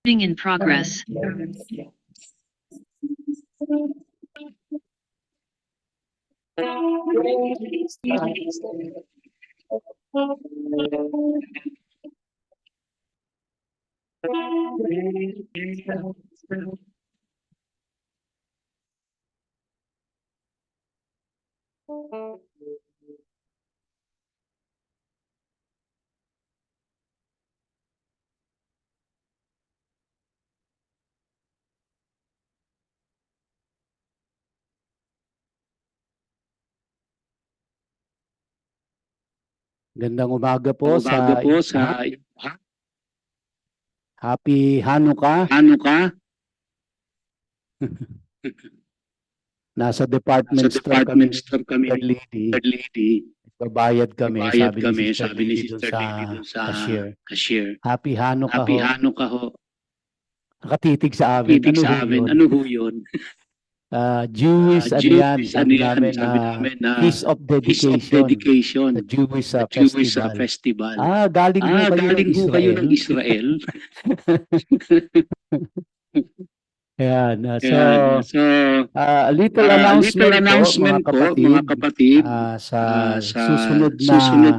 In progress. Gandang umaga po sa Happy Hanukkah. Nasa department store kami, Third Lady. Babayad kami, sabi ni Sister Lady dun sa cashier. Happy Hanukkah ho. Nakatitig sa amin. Ano ho yun? Jewish, sabi namin, Feast of Dedication, the Jewish festival. Galing ho kayo ng Israel. Ayan, so a little announcement po, mga kapatid, sa susunod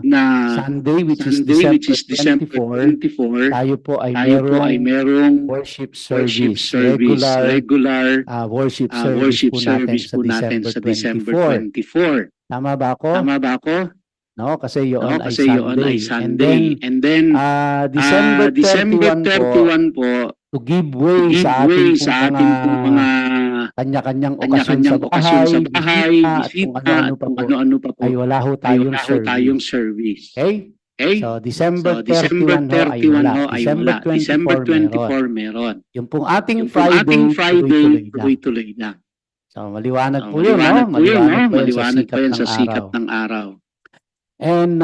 na Sunday, which is December 24, tayo po ay merong worship service, regular worship service po natin sa December 24. Tama ba ako? No, kasi yun ay Sunday. And then December 31 po, to give way sa ating mga kanya-kanyang okasyon sa bahay, bisita, at kung ano-ano pa po, ay wala ho tayong service. Okay? So, December 31 ho ay wala. December 24 meron. Yung pong ating Friday, tuloy-tuloy na. So, maliwanag po yun, no? Maliwanag po yun sa sikat ng araw. And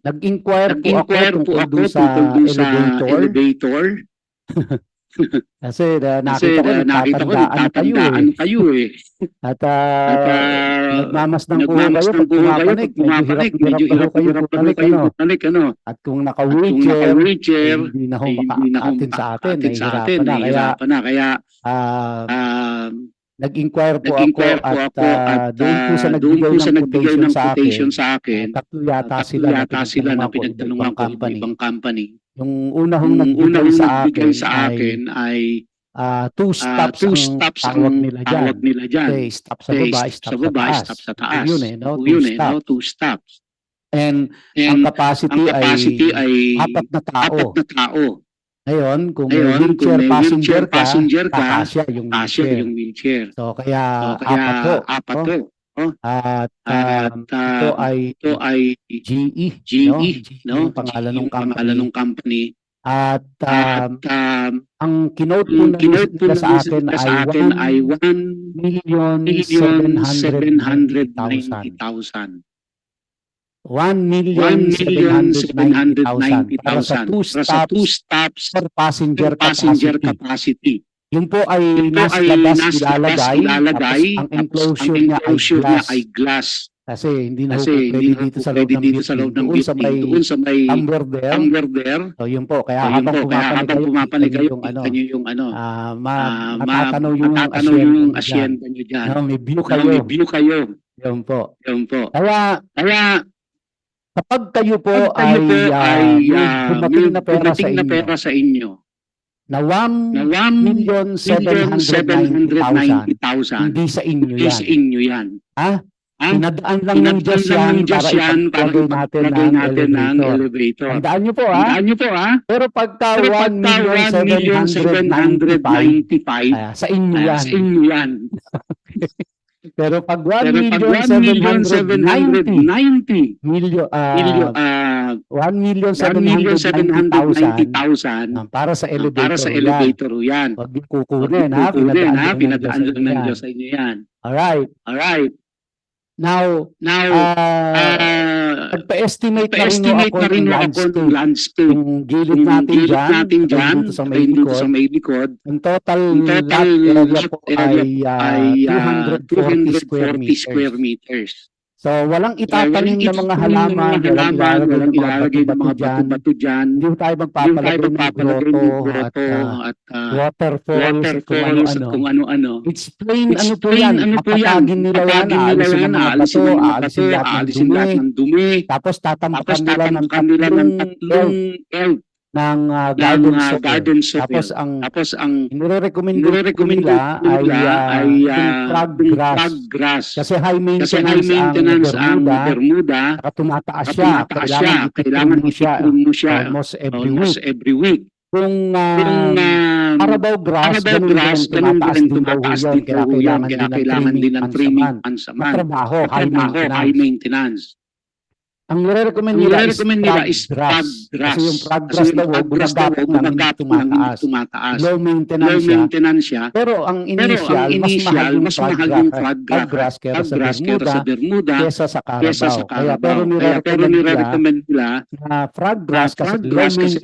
nag-inquire po ako tungkol sa elevator. Kasi nakita ko nagtatandaan kayo eh. At nagmamasdan po kayo pag pumapanik, medyo hirap kayo bumalik, ano. At kung naka-wheelchair, hindi na ho makaatin sa atin, nahihirapan na. Kaya nag-inquire po ako at doon po sa nagbigay ng quotation sa akin, tatlo yata sila na pinagtanungan ko ibang company. Yung una hong nagbigay sa akin ay two stops ang tawag nila dyan. Okay, stop sa baba, stop sa taas. Yun two stops. And ang capacity ay 4 na tao. Ngayon, kung wheelchair passenger ka, kasya yung wheelchair. So, kaya apat po. At ito ay GE, no? Pangalan ng company. At ang kinote po nila sa akin ay 1,790,000. 1,790,000 para sa two stops per passenger capacity. Yun po ay nasa labas ilalagay, ang enclosure niya ay glass. Kasi hindi na pwede dito sa loob ng building. Doon sa may tumbler there. So yun po, kaya habang pumapanig kayo, yung matatanaw yung asyenda nyo dyan. May view kayo. Yun po. Kaya kapag kayo po ay dumating na pera sa inyo na 1,790,000, hindi sa inyo yan. Pinadaan lang ng Diyos yan para ipagpagay natin ng elevator. Tandaan nyo po Pero pagka 1,795,000, sa inyo yan. Pero pag 1,790,000 para sa elevator yan. Huwag yung kukunin, pinadaan lang ng Diyos sa inyo yan. Alright. Now, nagpa-estimate na rin ako ng landscape. Yung gilid natin dyan, dito sa may likod. Ang total lot area po ay 240 square meters. So, walang itatanim na mga halaman, walang ilalagay ng mga bato-bato dyan. Hindi tayo magpapalagay ng grotto at waterfalls at kung ano-ano. It's plain ano po yan, papatagin nila yan, aalisin ng mga bato, aalisin lahat ng dumi, tapos tatampakan nila ng tatlong elf ng garden soil. Tapos ang nire-recommend nila ay frog grass. Kasi high maintenance ang Bermuda. Tumataas siya. Kailangan ipipon mo siya almost every week. Kung Carabao grass, ganun din tumataas din daw yun. Kaya kailangan din ng trimming once a month. Matrabaho, high maintenance. Ang nire-recommend nila is frog grass. Kasi yung frog grass daw, gumagapong ng tumataas. Low maintenance siya. Pero ang initial, mas mahal yung frog grass kaya sa Bermuda kesa sa Carabao. Kaya pero nire-recommend nila na frog grass kasi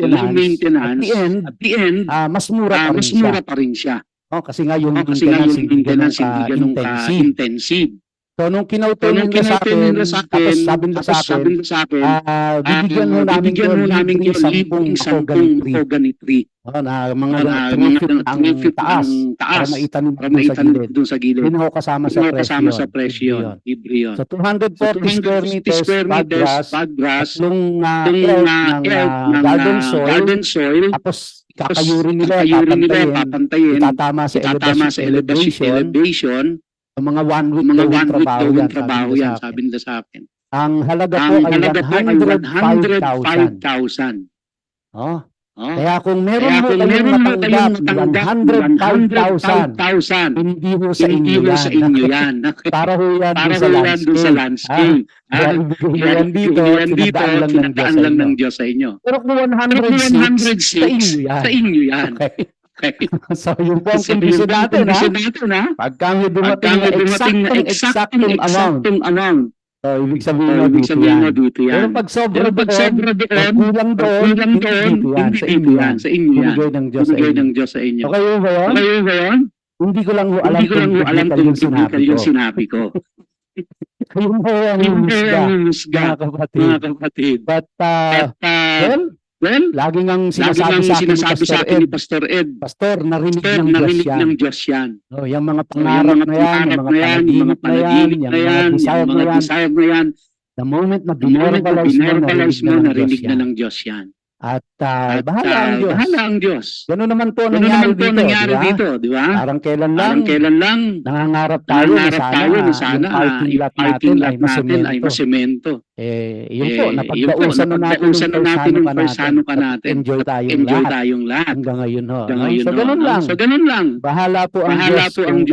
low maintenance. At the end, mas mura pa rin siya. Kasi nga yung maintenance hindi ganun ka-intensive. So, nung kinautunan nila sa akin, tapos sabi nila sa akin, bibigyan mo namin yung 10 mahogany tree. Na mga 3 feet ang taas para maitanim doon sa gilid. Hindi ako kasama sa presyo. Libre yun. So, 240 square meters, bag grass, tatlong elf ng garden soil, tapos kakayurin nila, papantayin, itatama sa elevation, mga 1 week gawing trabaho yan, sabi nila sa akin. Ang halaga po ay 105,000. Kaya kung meron mo kayong matanggap 105,000, hindi ho sa inyo yan. Para ho yan doon sa landscape. Yan dito, pinagdaan lang ng Diyos sa inyo. Pero kung 106, sa inyo yan. Okay. So, yung po ang kondisyon natin, ha? Pagka may dumating na eksaktong amount. So, ibig sabihin mo dito yan. Pero pag sobra doon, kulang doon, hindi yan. Sa inyo yan. Binigay ng Diyos sa inyo. Okay ba yun? Hindi ko lang alam kung yung sinabi ko. Yung po ang husga, mga kapatid. But, well, laging ang sinasabi sa akin ni Pastor Ed, Pastor, narinig ng Diyos yan. Yung mga pangarap na yan, yung mga panaginip na yan, yung mga desire na yan, the moment na binormalize mo, narinig na ng Diyos yan. At bahala ang Diyos. Gano'n naman po nangyari dito, di ba? Parang kailan lang, nangangarap tayo na sana yung parking lot natin ay masemento. Yun po, napagdausan na natin yung persano ka natin. Enjoy tayong lahat. Hanggang ngayon ho. So ganun lang. Bahala po ang Diyos kung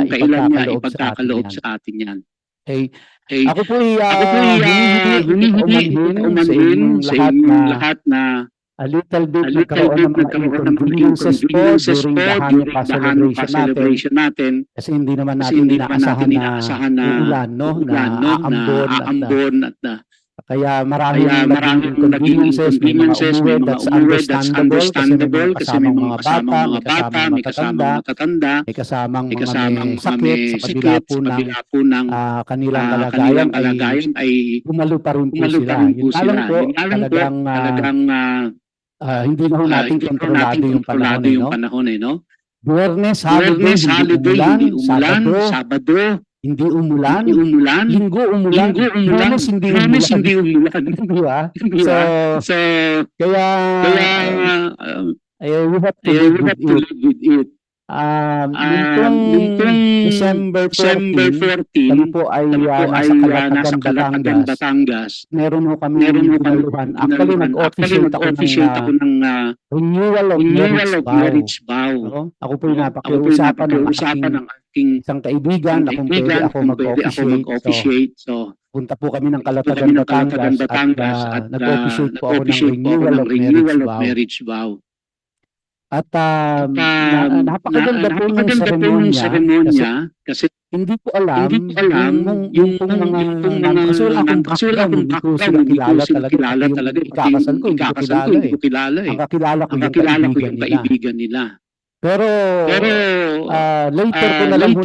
kailan niya ipagkakaloob sa atin yan. Ako po humihingi sa inyong lahat na a little bit nagkaroon ng mga inconveniences po during the Hanukkah celebration natin. Kasi hindi naman natin inaasahan na ulan, na aambon at kaya maraming inconveniences, may mga umuwi, that's understandable kasi may mga bata, may kasamang matatanda, may kasamang may sakit sa kabila po ng kanilang kalagayan ay bumalo pa rin po sila. Yun talagang hindi na ho natin kontrolado yung panahon, no? Biyernes, holiday, hindi umulan, Sabado, hindi umulan, Linggo umulan, Lunes hindi umulan. So, kaya we have to live with it. Nitong December 14, kami po ay nasa Calatagan, Batangas. Meron ho kami pinaluhan. Actually, nag-officiate ako ng renewal of marriage vow. Ako po yung napakiusapan ng aking isang kaibigan na kung pwede ako mag-officiate. So, punta po kami ng Calatagan, Batangas at nag-officiate po ako ng renewal of marriage vow. At napakaganda po ng seremonya kasi hindi ko alam yung mga kasi wala akong background, hindi ko sila kilala talaga. Ikakasal ko, hindi ko kilala. Ang kakilala ko yung kaibigan nila. Pero later ko na lang ho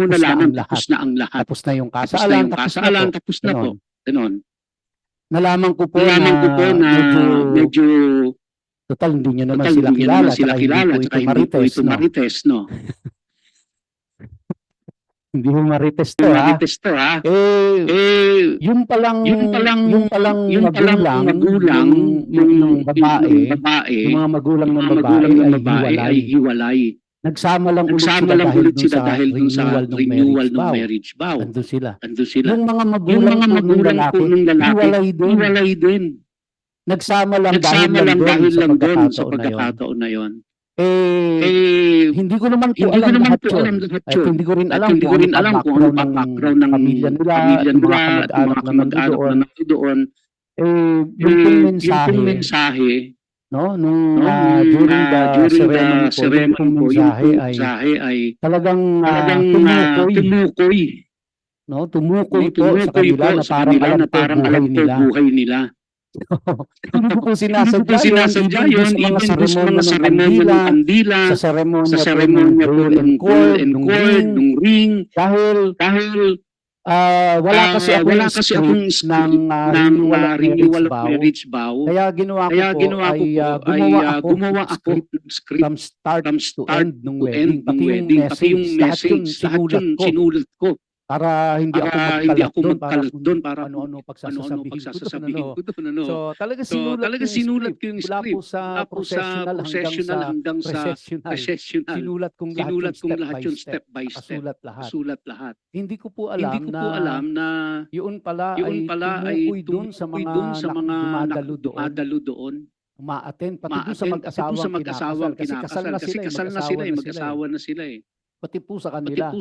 nalaman tapos na ang lahat. Tapos na yung kasalan, tapos na po. Ganon. Nalaman ko po na medyo total hindi nyo naman sila kilala, tsaka hindi po ito marites, no? Hindi mo marites to, ha? Yung palang magulang ng babae, yung mga magulang ng babae ay hiwalay. Nagsama lang ulit sila dahil dun sa renewal ng marriage vow. Andun sila. Yung mga magulang po ng lalaki, hiwalay din. Nagsama lang dahil lang doon sa pagkakataon na yon. Hindi ko naman po alam lahat yun. Hindi ko rin alam kung ano background ng pamilya nila, mga kamag-anak na doon. Yung pong mensahe, no, during the ceremony po, yung mensahe ay talagang tumukoy. No, tumukoy po sa kanila na parang alam ko buhay nila. Hindi ko po sinasadya yun, even sa mga seremonya ng kandila, sa seremonya po ng gold and cord, ng ring, dahil wala kasi akong ng renewal of marriage vow. Kaya ginawa ko ay gumawa ako ng script from start to end ng wedding. Pati yung message, lahat yun sinulat ko. Para hindi ako magkalat doon para ano pagsasabihin ko doon. So talaga sinulat ko yung script mula po sa processional hanggang sa recessional. Sinulat kong lahat yung step by step. Sulat lahat. Hindi ko po alam na yun pala ay tumukoy doon sa mga dumadalo doon. Umaattend pati doon sa mag-asawang kinakasal. Kasi kasal na sila, mag-asawa na sila eh. Pati po sa kanila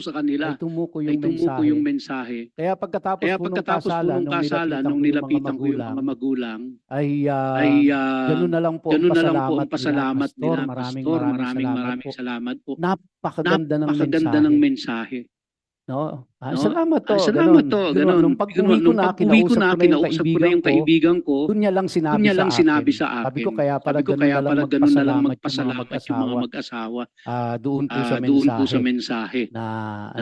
ay tumuko yung mensahe. Kaya pagkatapos po nung kasalan, nung nilapitan ko yung mga magulang, ay gano'n na lang po ang pasalamat ni Maraming salamat po. Napakaganda ng mensahe. No? Salamat to. Ganun. Nung pag-uwi ko na, kinausap ko na yung kaibigan ko, doon niya lang sinabi sa akin. Sabi ko kaya pala ganun na lang magpasalamat yung mga mag-asawa. Doon po sa mensahe na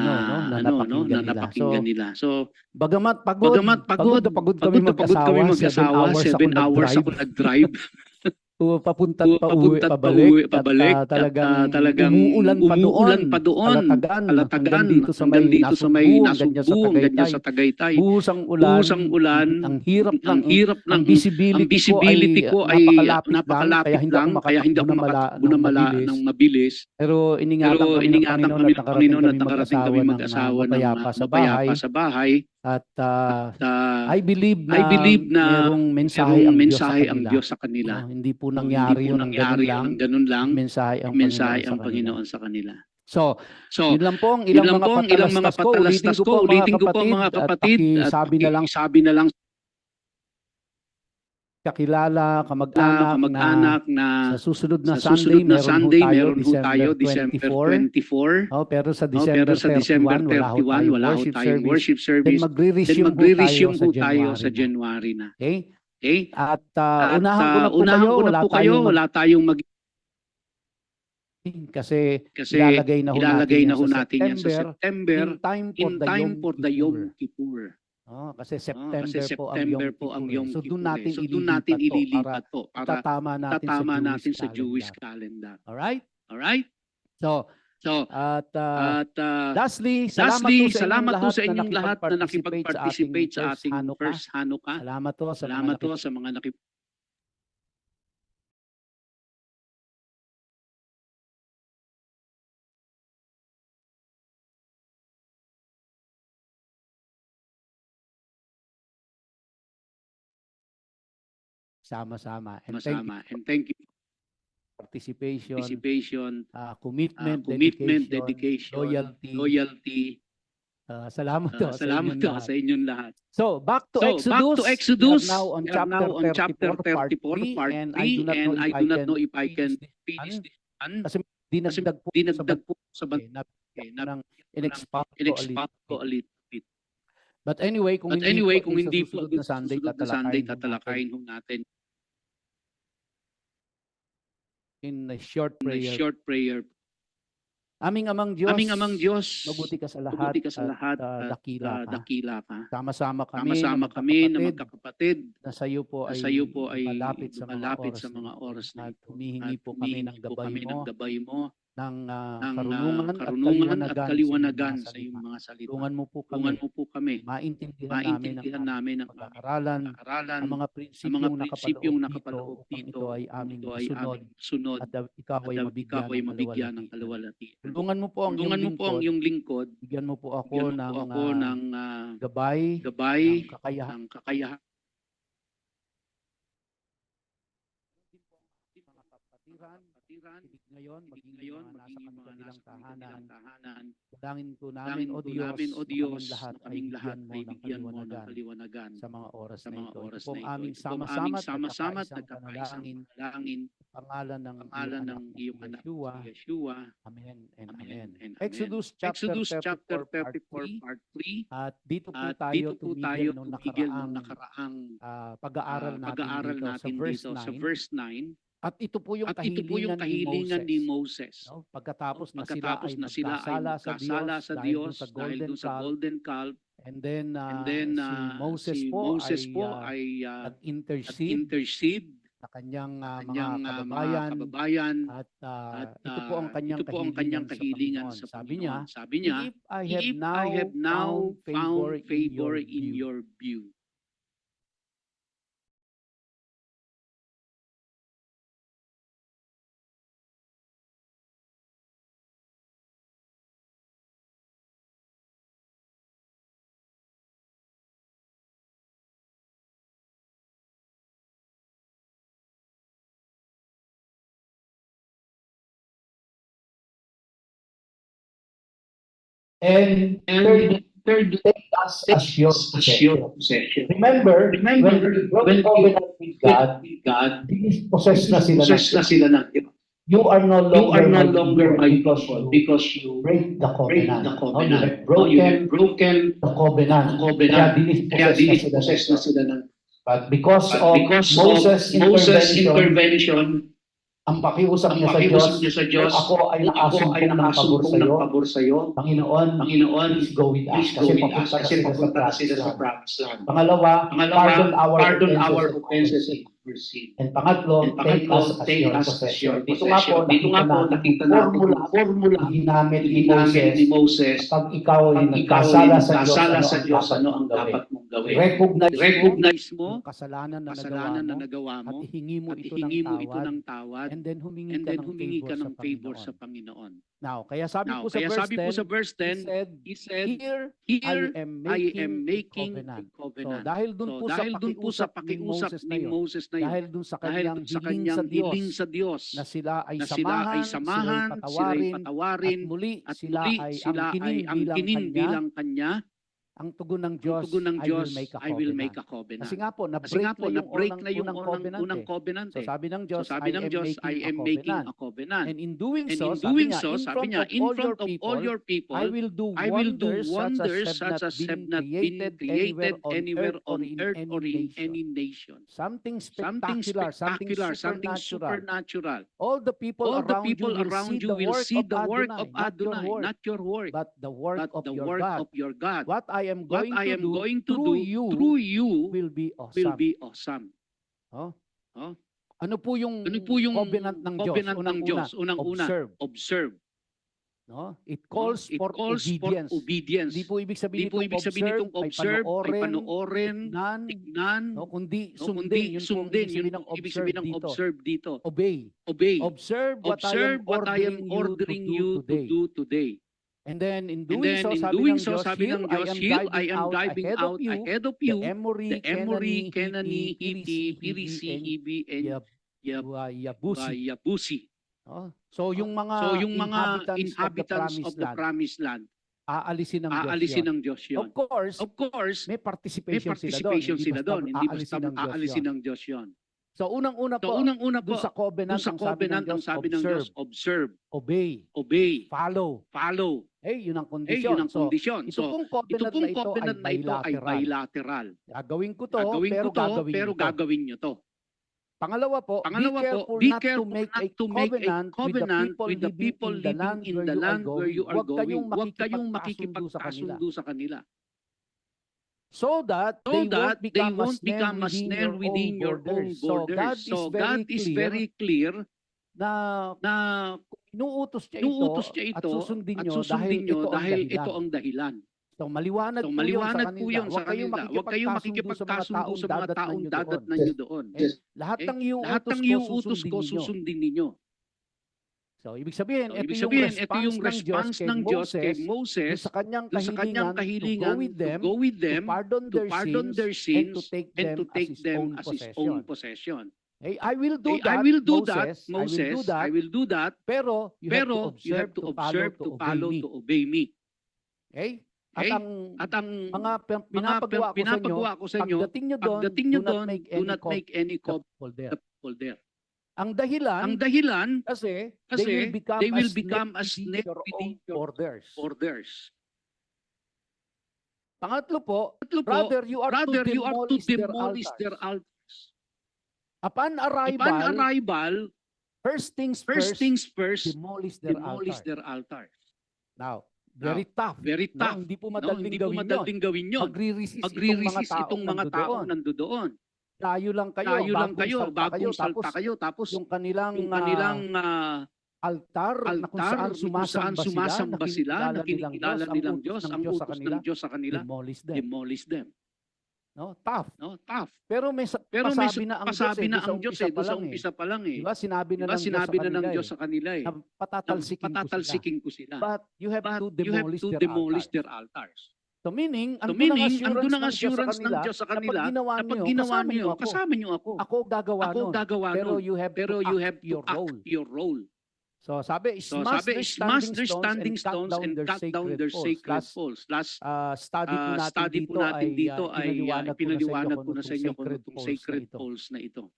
napakinggan nila. So, bagamat pagod kami mag-asawa, 7 hours ako nag-drive. Papunta pa uwi, pabalik, talagang umuulan pa doon, Alatagan, hanggang dito sa may Nasugbu, ganyan sa Tagaytay. Buhusang ulan, ang hirap ng visibility ko ay napakalapit lang, kaya hindi ako makatakbo ng mabilis. Pero iningatan kami ng Panginoon at nakarating kami mag-asawa ng mapayapa sa bahay. At I believe na merong mensahe ang Diyos sa kanila. Hindi po nangyari yun ng ganun lang. Mensahe ang Panginoon sa kanila. So yun lang po ang ilang mga patalastas ko. Ulitin ko po mga kapatid. Sabi na lang kakilala, kamag-anak na sa susunod na Sunday meron po tayo December 24. Pero sa December 31 wala ho tayong worship service. Then magre-resume po tayo sa January na. Okay? At unahan ko na po kayo, wala tayong kasi ilalagay na ho natin yan sa September in time for the Yom Kippur. Kasi September po ang Yom Kippur. So doon natin ililipat to para tatama natin sa Jewish calendar. Alright? So lastly, salamat po sa inyong lahat na nakipag-participate sa ating first Hanukkah. Salamat po sa mga sama-sama. And thank you for participation, commitment, dedication, loyalty. Salamat sa inyong lahat. So, back to Exodus. We are now on chapter 34, part 3, and I do not know if I can finish this one. Kasi dinagdag po sa in-expand ko a little bit. But anyway, kung hindi po sa Sunday, tatalakayin ho natin in a short prayer Aming Amang Diyos, mabuti ka sa lahat at dakila ka. Sama-sama kami na magkakapatid na sa iyo po ay malapit sa mga oras na ito. At humihingi po kami ng gabay mo, ng karunungan at kaliwanagan sa iyong mga salita. Tulungan mo po kami, maintindihan namin ang pag-aaralan, ang mga prinsipyong nakapaloob dito, ito ay aming sunod at ikaw ay mabigyan ng kaluwalhatian. Tulungan mo po ang iyong lingkod, bigyan mo po ako ng gabay, ng kakayahan. Ngayon, maging mga nasa kanilang tahanan. Dalangin ko namin, O Diyos, kaming lahat ay bigyan mo ng kaliwanagan sa mga oras na ito. Ito pong aming sama-sama at nagkakaisang panalangin, pangalan ng iyong anak, Yeshua. Amen and amen. Exodus chapter 34 part 3. At dito po tayo tumigil nung nakaraang pag-aaral natin dito sa verse 9. At ito po yung kahilingan ni Moses. No? Pagkatapos na sila ay nagkasala sa Diyos dahil sa golden calf. And then si Moses po ay nag-intercede sa kanyang mga kababayan. At ito po ang kanyang kahilingan sa Panginoon. Sabi niya, if I have now found favor in your view. And third, take us as your possession. Remember, when we broke covenant with God, possessed na sila ng Diyos. You are no longer my people because you break the covenant. You have broken the covenant. Kaya possessed na sila ng. But because of Moses' intervention, ang pakiusap niya sa Diyos, ako ay nakasumpong ng pabor sa iyo. Panginoon, please go with us. Kasi papunta sila sa promised land. Pangalawa, pardon our offenses and mercy. And pangatlo, take us as your possession. Dito nga po, nakita natin formula ginamit ni Moses pag ikaw ay nagkasala sa Diyos, ano ang dapat mong gawin. Recognize mo kasalanan na nagawa mo at ihingi mo ito ng tawad. And then humingi ka ng favor sa Panginoon. Now, kaya sabi po sa verse 10, he said, Here I am making a covenant. So, dahil dun po sa pakiusap ni Moses na yun, dahil dun sa kanyang hiling sa Diyos, na sila ay samahan, sila ay patawarin, at muli sila ay angkinin bilang kanya. Ang tugon ng Diyos, I will make a covenant. Kasi nga po, na-break na yung unang covenant. So sabi ng Diyos, I am making a covenant. And in doing so, sabi niya, in front of all your people, I will do wonders such as have not been created anywhere on earth or in any nation. Something spectacular, something supernatural. All the people around you will see the work of Adonai, not your work, but the work of your God. What I am going to do through you will be awesome. Ano po yung covenant ng Diyos? Unang-una, observe. No? It calls for obedience. Hindi po ibig sabihin itong observe ay panoorin, tignan, no? kundi sundin. Yun po ibig sabihin ng observe dito. Obey. Observe what I am ordering you to do today. And then in doing so, sabi ng Diyos, I am driving out ahead of you the Emory, Kenani, Hitti, Pirisi, Hivi, and Yabusi. So yung mga inhabitants of the promised land, aalisin ng Diyos yun. Of course, may participation sila doon. Hindi basta aalisin ng Diyos yun. So unang-una po, doon sa covenant, ang sabi ng Diyos, observe, obey, follow. Yun ang kondisyon. Ito pong covenant na ito ay bilateral. Gagawin ko to, pero gagawin nyo to. Pangalawa po, be careful not to make a covenant with the people living in the land where you are going. Huwag kayong makikipagkasundo sa kanila. So that they won't become a snare within your own borders. So God is very clear na inuutos niya ito at susundin nyo dahil ito ang dahilan. So maliwanag po yun sa kanila. Huwag kayong makikipagkasundo sa mga taong dadatnan nyo doon. Lahat ng iuutos ko susundin ninyo. So ibig sabihin, ito yung response ng Diyos kay Moses sa kanyang kahilingan to go with them, to pardon their sins, and to take them as His own possession. Hey, I will do that, Moses. I will do that. Pero you have to observe, to follow, to obey me. Okay? At ang mga pinapagawa ko sa inyo, pagdating nyo doon, do not make any covenant there. Ang dahilan kasi they will become a snare within your borders. Pangatlo po, brother, you are to demolish their altars. Upon arrival, first things first, demolish their altars. Now, very tough. No, hindi po madaling gawin yun. Magre-resist itong mga tao nandoon. Tayo lang kayo, bagong salta kayo, tapos yung kanilang altar na kung saan sumasamba sila, nakinikilala nilang Diyos, ang utos ng Diyos sa kanila, demolish them. No, tough. Pero may pasabi na ang Diyos doon sa umpisa pa lang eh. Diba sinabi na ng Diyos sa kanila eh. Patatalsikin ko sila. But you have to demolish their altars. So meaning, andun ang assurance ng Diyos sa kanila na pag ginawa niyo, kasama niyo ako. Ako gagawa nun. Pero you have to act your role. So sabi, smash their standing stones and cut down their sacred poles. Last study po natin dito ay pinaliwanag ko na sa inyo kung itong sacred poles na ito.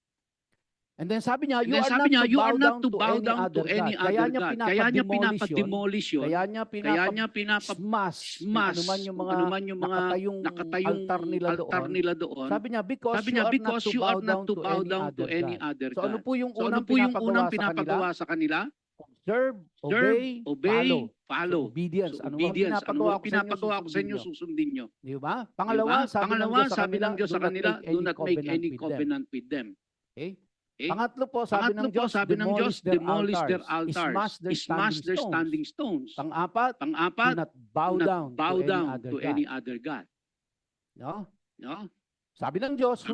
And then sabi niya, you are not to bow down to any other God. Kaya niya pinapa-demolish yun. Kaya niya pinapa-smash anuman yung mga nakatayong altar nila doon. Sabi niya, because you are not to bow down to any other God. So ano po yung unang pinapagawa sa kanila? Observe, obey, follow. Obedience. Ano pinapagawa ko sa inyo, susundin nyo. Di ba? Pangalawa, sabi ng Diyos sa kanila, do not make any covenant with them. Okay? Pangatlo po, sabi ng Diyos, demolish their altars, smash their standing stones. Pang-apat, do not bow down to any other God. No? Sabi ng Diyos,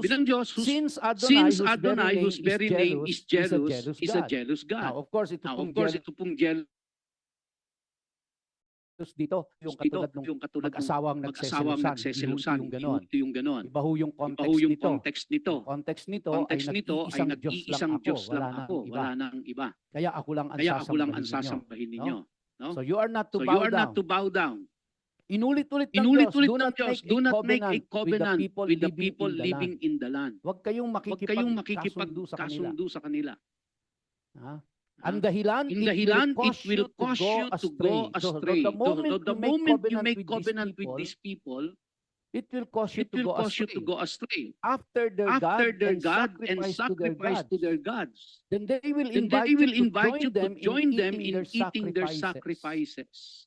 since Adonai, whose very name is jealous, is a jealous God. Now, of course, ito pong jealous dito, yung katulad mag-asawang nagseselusan, yung ganon. Iba ho yung context nito. Context nito ay nag-iisang Diyos lang ako, wala nang iba. Kaya ako lang ang sasambahin ninyo. No? So you are not to bow down. Inulit-ulit ng Diyos, do not make a covenant with the people living in the land. Huwag kayong makikipagkasundo sa kanila. Ang dahilan, it will cause you to go astray. The moment you make covenant with these people, it will cause you to go astray. After their God and sacrifice to their gods. Then they will invite you to join them in eating their sacrifices.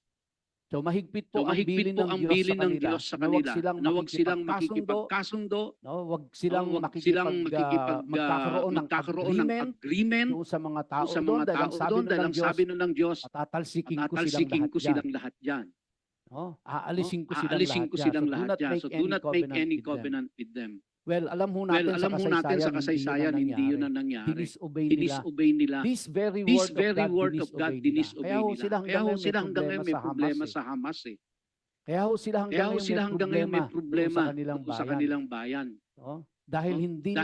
So mahigpit po ang bilin ng Diyos sa kanila na huwag silang makikipagkasundo, huwag silang magkakaroon ng agreement sa mga tao doon dahil ang sabi ng Diyos, tatalsikin ko silang lahat dyan. Aalisin ko silang lahat dyan. So do not make any covenant with them. Well, alam ho natin sa kasaysayan, hindi yun ang nangyari. Disobey nila. This very word of God, dinisobey nila. Kaya ho sila hanggang ngayon may problema sa Hamas eh. Kaya ho sila hanggang ngayon may problema sa kanilang bayan. Dahil hindi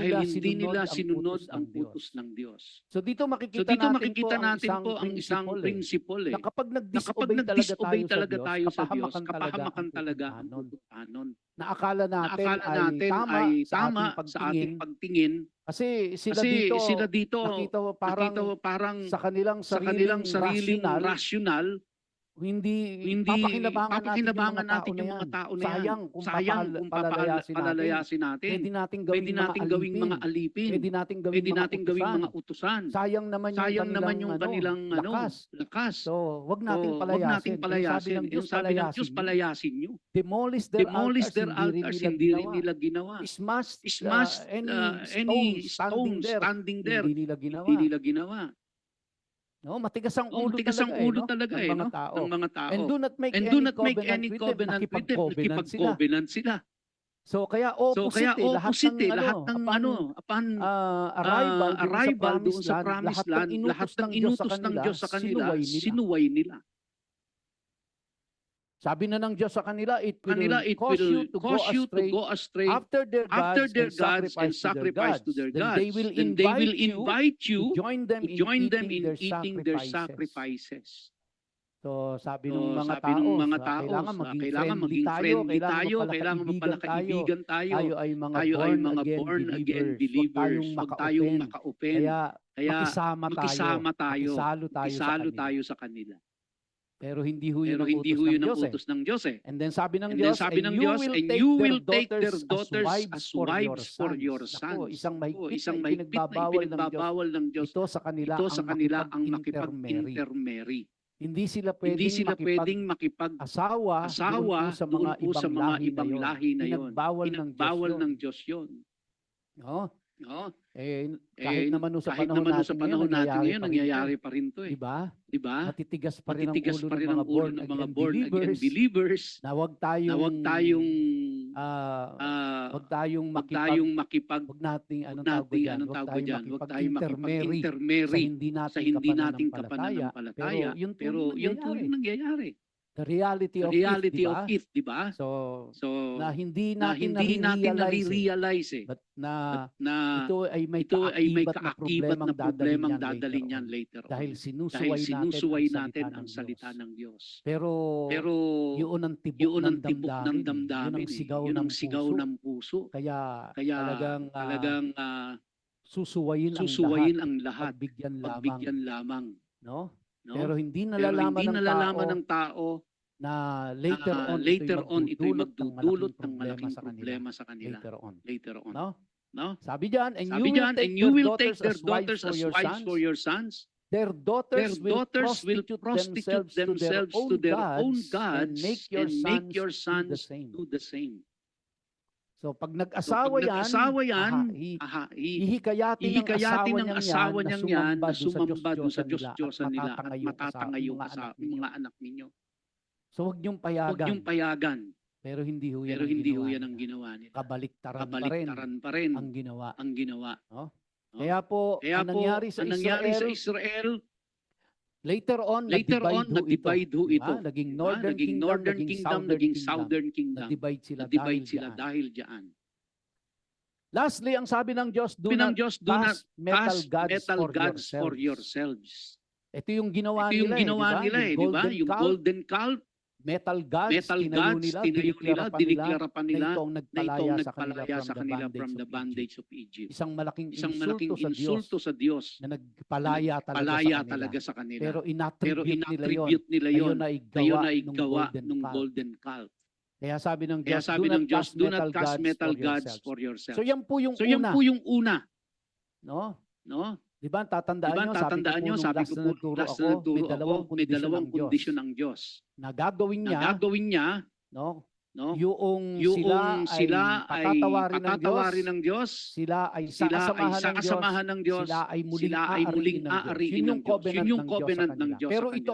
nila sinunod ang utos ng Diyos. So dito makikita natin po ang isang principle na kapag nag-disobey talaga tayo sa Diyos, kapahamakan talaga ang kanon. Na akala natin ay tama sa ating pagtingin. Kasi sila dito nakita parang sa kanilang sariling rational Hindi papakinabangan natin natin yung mga tao na yan. Sayang kung Sayang kung palalayasin natin. Pwede natin Pwede nating gawing mga alipin. Pwede nating Pwede gawing natin gawing mga utusan. Sayang naman yung kanilang lakas. So, wag wag nating palayasin. Yung sabi ng Diyos, palayasin nyo. Demolish their altars, hindi rin nila ginawa. Smash any stone standing there, hindi nila ginawa. No, matigas ang ulo talaga ng mga tao. And do not make any covenant with them. Nakipag-covenant sila. So kaya opposite, lahat ng upon arrival doon sa promised land, lahat ng inutos ng Diyos sa kanila, sinuway nila. Sabi na ng Diyos sa kanila, it will cause you to go astray after their gods and sacrifice to their gods. Then they will invite you to join them in eating their sacrifices. So sabi ng mga tao, kailangan maging friendly tayo, kailangan magpalakaibigan tayo. Tayo ay mga born again believers. Huwag tayong maka-open. Kaya makisama tayo. Makisalo tayo sa kanila. Pero hindi ho yun ang utos ng Diyos eh. And then sabi ng Diyos, and you will take their daughters as wives for your sons. Isang mahigpit na pinagbabawal ng Diyos. Ito sa kanila ang makipag-intermarry. Hindi sila pwedeng makipag-asawa doon po sa mga ibang lahi na yon. Pinagbawal ng Diyos yon. No? Kahit naman sa panahon natin ngayon, nangyayari pa rin to eh. Diba? Matitigas pa rin ang ulo ng mga born again believers na wag tayong makipag-intermarry sa hindi nating kapananampalataya. Pero yun po yung nangyayari. The reality of it, di ba? So na hindi natin nare-realize eh. But na ito ay may kaakibat na problemang dadalhin yan later on. Dahil sinusuway natin ang salita ng Diyos. Pero yun ang tibok ng damdamin. Yun ang sigaw ng puso. Kaya talagang susuwayin ang lahat. Pagbigyan lamang. No? Pero hindi nalalaman ng tao na later on ito'y magdudulot ng malaking problema sa kanila. Later on. No? Sabi diyan, and you will take their daughters as wives for your sons. Their daughters will prostitute themselves to their own gods and make your sons do the same. So pag nag-asawa yan, ihikayatin ng asawa niyang yan na sumamba doon sa Diyos-Diyosan nila at matatangay yung mga anak ninyo. So huwag niyong payagan. Pero hindi ho yan ang ginawa nila. Kabaliktaran pa rin ang ginawa. No? Kaya po, ang nangyari sa Israel, later on, nag-divide ho ito. Naging Northern Kingdom, naging Southern Kingdom. Nag-divide sila dahil diyan. Lastly, ang sabi ng Diyos, do not cast metal gods for yourselves. Ito yung ginawa nila eh, di ba? Yung golden calf, metal gods, diniklara pa nila na itong nagpalaya sa kanila from the bondage of Egypt. Isang malaking insulto sa Diyos na nagpalaya talaga sa kanila. Pero inattribute nila yon. Ayun ay gawa ng golden calf. Kaya sabi ng Diyos, do not cast metal gods for yourselves. So yan po yung una. No? Di ba, tatandaan nyo, sabi ko po, last na nagturo ako, may dalawang kondisyon ng Diyos. Na gagawin niya, no? Yung sila ay patatawarin ng Diyos, sila ay sasamahan ng Diyos, sila ay muling aariin ng Diyos. Yun yung covenant ng Diyos. Pero ito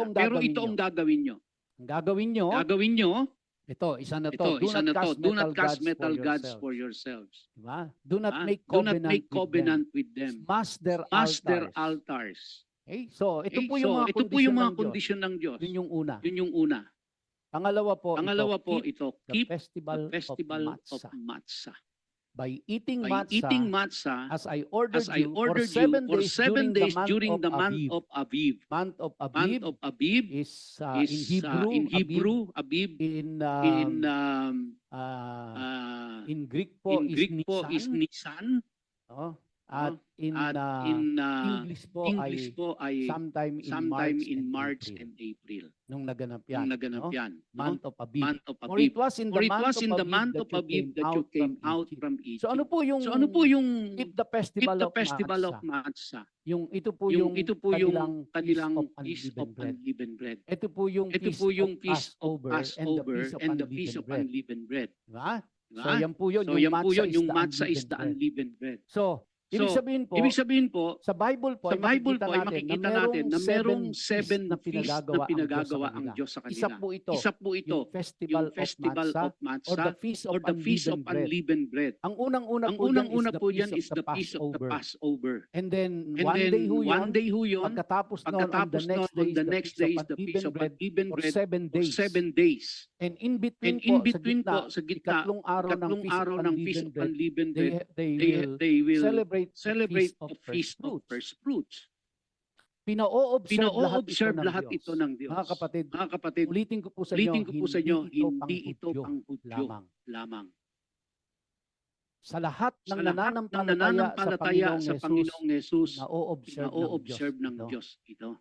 ang gagawin nyo. Ang gagawin nyo, ito, isa na to. Do not cast metal gods for yourselves. Diba? Do not make covenant with them. Smash their altars. Okay? So, ito po yung mga kondisyon ng Diyos. Yun yung una. Pangalawa po, keep the festival of Matzah. By eating matzah, as I ordered you for 7 days during the month of Aviv. Month of Aviv is in Hebrew, Aviv in Greek po is Nisan. At in English po ay sometime in March and April nung naganap yan. No? Month of Abib. For it was in the month of Abib that you came out from Egypt. So ano po yung keep the festival of Matzah? Ito po yung kanilang Feast of Unleavened Bread. Ito po yung Feast of Passover and the Feast of Unleavened Bread. Diba? So yan po yun, yung matzah is the unleavened bread. So, ibig sabihin po, sa Bible po ay makikita natin na merong 7 feast na pinagagawa ang Diyos sa kanila. Isa po ito, yung Festival of Matzah or the Feast of Unleavened Bread. Ang unang-una po dyan is the Feast of the Passover. And then, one day ho yun, pagkatapos noon, on the next day is the Feast of Unleavened Bread for 7 days. And in between po, sa gitna, tatlong araw ng Feast of Unleavened Bread, they will celebrate the Feast of First Fruits. Pina-o-observe lahat ito ng Diyos. Mga kapatid, ulitin ko po sa inyo, hindi ito pang Hudyo lamang. Sa lahat ng nananampalataya sa Panginoong Jesus, na-o-observe ng Diyos ito.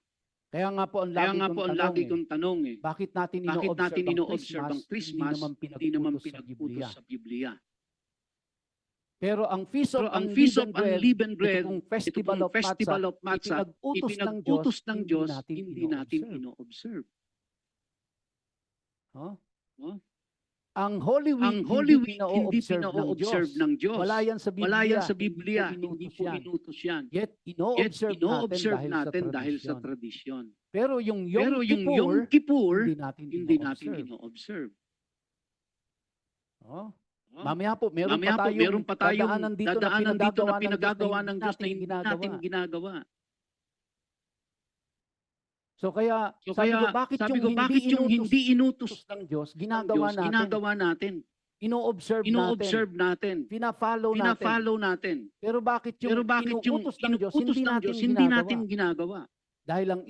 Kaya nga po ang lagi kong tanong, bakit natin ino-observe ang Christmas, hindi naman pinagputos sa Biblia? Pero ang Feast of Unleavened Bread, itong Festival of Matzah, ipinag-utos ng Diyos, hindi natin ino-observe. Ang Holy Week, hindi pina-observe ng Diyos. Wala yan sa Biblia, hindi po inutos yan. Yet, ino-observe natin dahil sa tradisyon. Pero yung Yom Kippur, hindi natin ino-observe. Mamaya po, meron pa tayong dadaanan dito na pinagagawa ng Diyos na hindi natin ginagawa. So kaya sabi ko, bakit yung hindi inutos ng Diyos, ginagawa natin? Ino-observe natin. Pina-follow natin. Pero bakit yung inuutos ng Diyos, hindi natin ginagawa? Dahil ang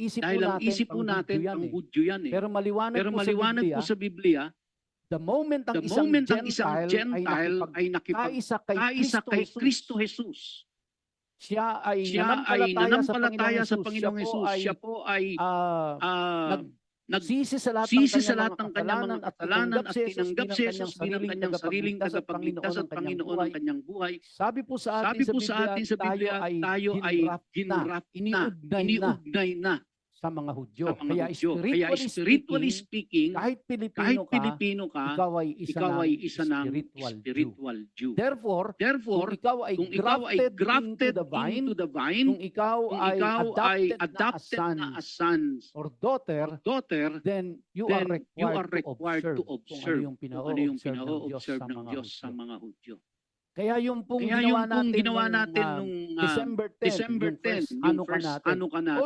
isip po natin, ang Hudyo yan. Pero maliwanag po sa Biblia, the moment ang isang Gentile ay nakipagkaisa kay Kristo Jesus, siya ay nananampalataya sa Panginoong Jesus, siya po ay nagsisi sa lahat ng kanyang mga kasalanan at tinanggap si Jesus bilang kanyang sariling tagapagligtas at Panginoon ng kanyang buhay. Sabi po sa atin sa Biblia, tayo ay ginraft na, iniugnay na sa mga Hudyo. Kaya spiritually speaking, kahit Pilipino ka, ikaw ay isa ng spiritual Jew. Therefore, kung ikaw ay grafted into the vine, kung ikaw ay adopted na as son or daughter, then you are required to observe kung ano yung pina-observe ng Diyos sa mga Hudyo. Kaya yung ginawa natin nung December 10, yung first Hanukkah natin.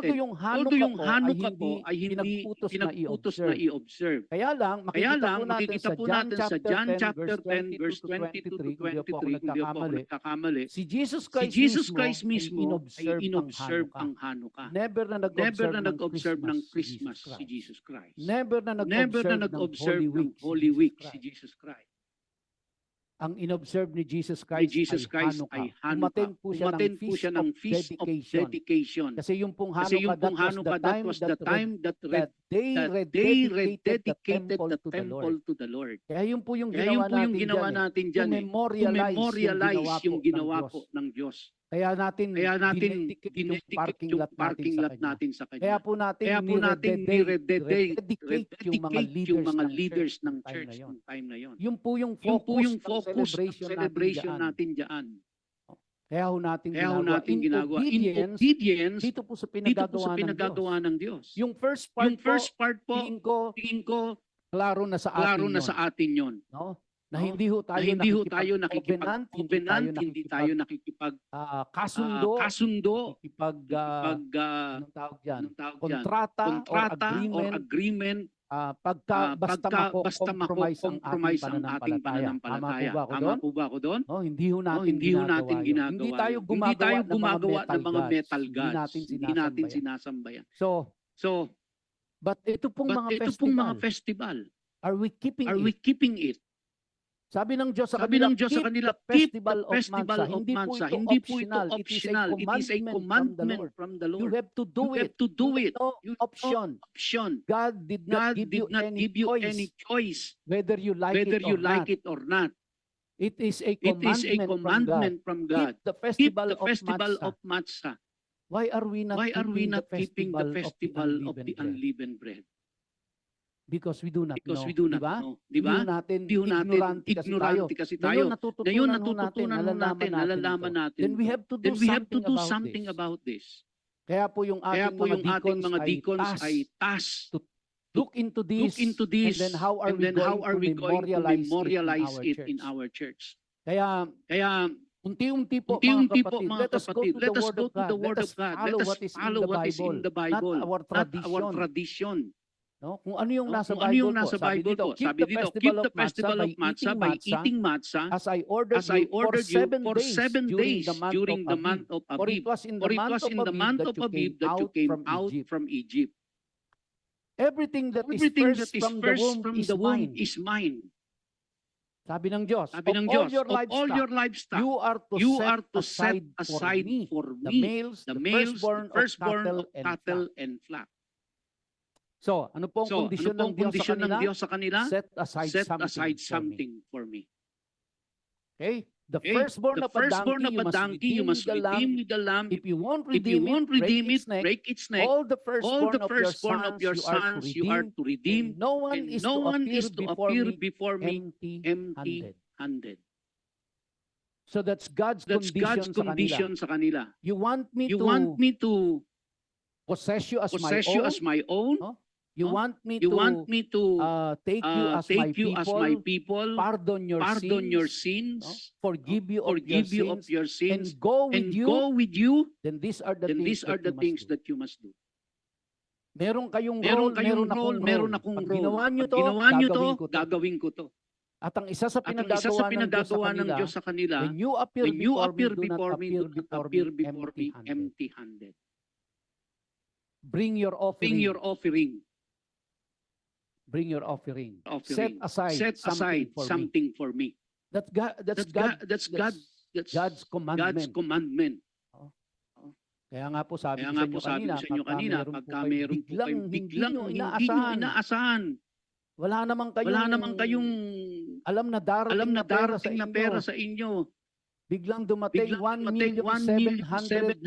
Although yung Hanukkah po ay hindi pinagputos na i-observe. Kaya lang, makikita po natin sa John chapter 10, verse 22 to 23, kung di po ako nagkakamali, si Jesus Christ mismo ay in-observe ang Hanukkah. Never na nag-observe ng Christmas si Jesus Christ. Never na nag-observe ng Holy Week si Jesus Christ. Ang inobserve ni Jesus Christ ay Hanukkah. Umaten po siya ng Feast of Dedication. Kasi yung pong Hanukkah, that was the time that they rededicated the temple to the Lord. Kaya yun po yung ginawa natin dyan, to memorialize yung ginawa po ng Diyos. Kaya natin dinedicate yung parking lot natin sa Kanya. Kaya po natin ni-rededicate yung mga leaders ng church ng time na yun. Yung po yung focus ng celebration natin dyan. Kaya ho natin ginagawa. In obedience, dito po sa pinagagawa ng Diyos. Yung first part po, tingin ko, klaro na sa atin yun. No? Na hindi ho tayo nakikipag-covenant, hindi tayo nakikipag-kasundo, anong tawag dyan? Kontrata or agreement, basta mako-compromise ang ating pananampalataya. Tama po ba ako doon? Hindi ho natin ginagawa. Hindi tayo gumagawa ng mga metal gods. Hindi natin sinasambayan. So, but ito pong mga festival, are we keeping it? Sabi ng Diyos sa Sabi kanila, ng Diyos sa keep kanila, the keep festival the of festival Mansah. of Mansah. Hindi po ito optional. It is a commandment from the You Lord. have to do You it. have to do it. No You option. option. God did not God give did you not any give you choice any choice whether you like whether it or you like not. it or not. It is a It is a commandment from God. commandment from God. Keep the Keep festival the festival of of Matzah. Matzah. Why are we not Why are we keeping not keeping the festival of unleavened the bread? unleavened bread? Because we do not Because know. we do not Diba? know. Di ba? Hindi ho natin, ignorante kasi tayo. Ngayon natututunan ho natin, nalalaman ito. natin. Then we have to do Then we have to do something something about about this. Kaya po yung Kaya ating po yung ating mga deacons tasked ay tasked to look into this, look into this, and then how are we going to memorialize it in in our our church. Kaya Kaya unti-unti po, unti-unti mga po, kapatid, mga let us go kapatid, to let the us Word go of to God. the Word Let us of God. follow Let us what is follow what is in the Bible, not our not our tradition. tradition. No? Kung ano yung No? nasa Kung ano yung Bible nasa po, sabi Bible dito, po, sabi dito, keep the festival of Matzah by eating matzah, as I ordered as I you ordered for you for 7 days during the month of of For Abib. it was in For the it was in the month of Abib that you came out from Egypt. Everything that is Everything first that is from the first womb from is the womb mine. is mine. Sabi ng Diyos, Sabi ng of all Diyos, your of all your livestock, livestock, you you are to set aside aside for for the me males, the the males, firstborn, the firstborn of of cattle and flock. So, ano po ang So, ano kondisyon po ng ang Diyos sa kondisyon ng kanila? Diyos sa kanila? Set aside Set something aside for me. something for me. Okay? The Okay? firstborn The of a firstborn donkey, of you a must donkey, you redeem must with the lamb. redeem with the lamb. If you won't If you redeem won't it, redeem it, neck. break its neck. All the All the firstborn firstborn of your sons you are to redeem, and no one and is no to one appear is to before appear me before me empty-handed. empty-handed. So that's God's That's God's condition sa kanila. condition sa kanila. You want me You to want me to possess you as my possess you own? as my own? No? You No? want me You to want me to take you as my take you as people, my people, pardon your pardon your sins, no? sins, Forgive you of forgive you your of your sins, sins, and go with and you, go with you, then these are the then things these are the things that that you must do. meron kayong Meron role, kayong meron akong role, meron role. akong Pag role. ginawa nyo Pag to, ginawa nyo to, gagawin ko to. gagawin ko to. At ang isa sa At ang isa sa pinagagawa ng Diyos sa kanila, Diyos sa kanila, when you appear when you appear before me, do not appear before me empty-handed. empty-handed. Bring your Bring offering. your offering. Bring your offering. Offering. Set aside something for me. That's That's God's commandment. God's commandment. Kaya nga po sabi Kaya ko nga po sa sabi ko sa inyo kanina, pagka meron po kayong biglang hindi nyo inaasahan, wala naman kayong alam na darating na pera sa inyo. Biglang dumating 1,790,000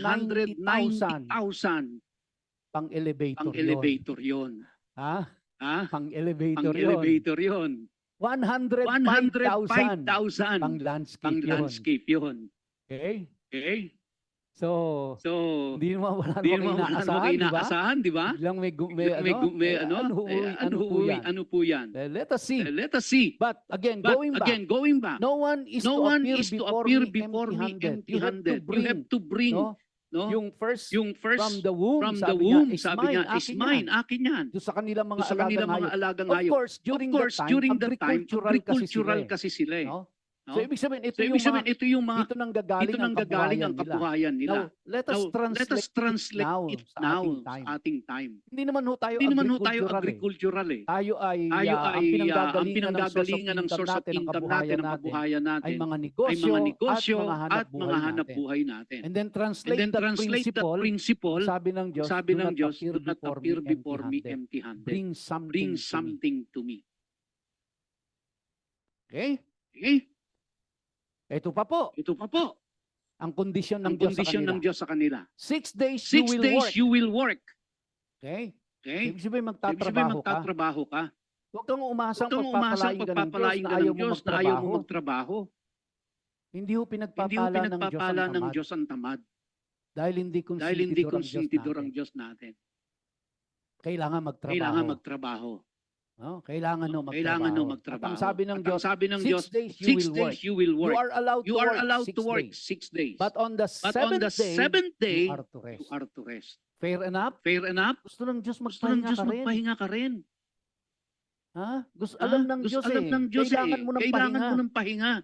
pang elevator yun. Ha? Pang-elevator yun. 105,000 105,000 pang landscape yun. Okay? Okay? So hindi naman wala naman inaasahan, di ba? Biglang may ano po yan? Let us see. Let us see. But again, going back, no one is to appear before me empty-handed. You have to bring no? Yung first from the womb, sabi niya, is mine, akin yan. Doon sa kanilang mga alagang hayop. Of course, during that time, agricultural kasi sila. No? So, ibig sabihin, ito yung mga, dito nang gagaling ang kabuhayan nila. Now, let us translate it now sa ating time. Hindi naman tayo agricultural eh. Tayo ay ang pinanggagalingan ng source of income natin, ng kabuhayan natin, ay mga negosyo at mga hanap buhay natin. And then translate that principle, sabi ng Diyos, do not appear before me empty-handed. Bring something to me. Okay? Ito pa po. Ang kondisyon ng Diyos sa kanila. 6 days you will work. Okay? Ibig sabihin magtatrabaho ka. Huwag kang umasang pagpapalain ka ng Diyos na ayaw mo magtrabaho. Hindi ho pinagpapala ng Diyos ang tamad. Dahil hindi konsentidor ang Diyos natin. Kailangan magtrabaho. No? Kailangan magtrabaho. At ang sabi ng Diyos, 6 days you will work. You are allowed to work 6 days. But on the seventh day, you are to rest. Fair enough? Gusto ng Diyos magpahinga ka rin. Ha? Alam ng Diyos kailangan mo ng pahinga.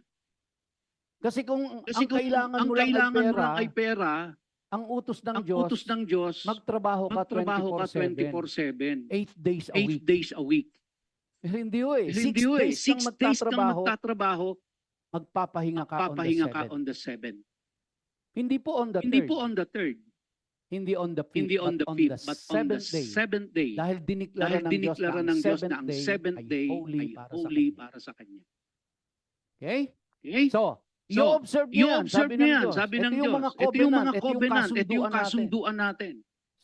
Kasi kung ang kailangan mo lang ay pera, ang utos ng Diyos, magtrabaho ka 24/7. 8 days a week. Hindi ho eh. Hindi 6 ho eh. days kang 6 days kang magtatrabaho, magtatrabaho, magpapahinga ka papahinga ka on on the 7th. the 7th. Hindi po on the Hindi 3rd. po on the 3rd. Hindi on the 5th. Hindi on the 5th, but on the 7th day. 7th day. Dahil diniklara ng Diyos na ang ng Diyos 7th na ang day 7th day ay ay holy para sa holy Kanya. para sa Kanya. Okay? Okay? So, you So, observe You niyo yan, observe sabi ng niyo yan, Diyos. sabi ng Ito yung Diyos. mga Ito yung mga covenant, covenant, ito yung natin. kasunduan natin.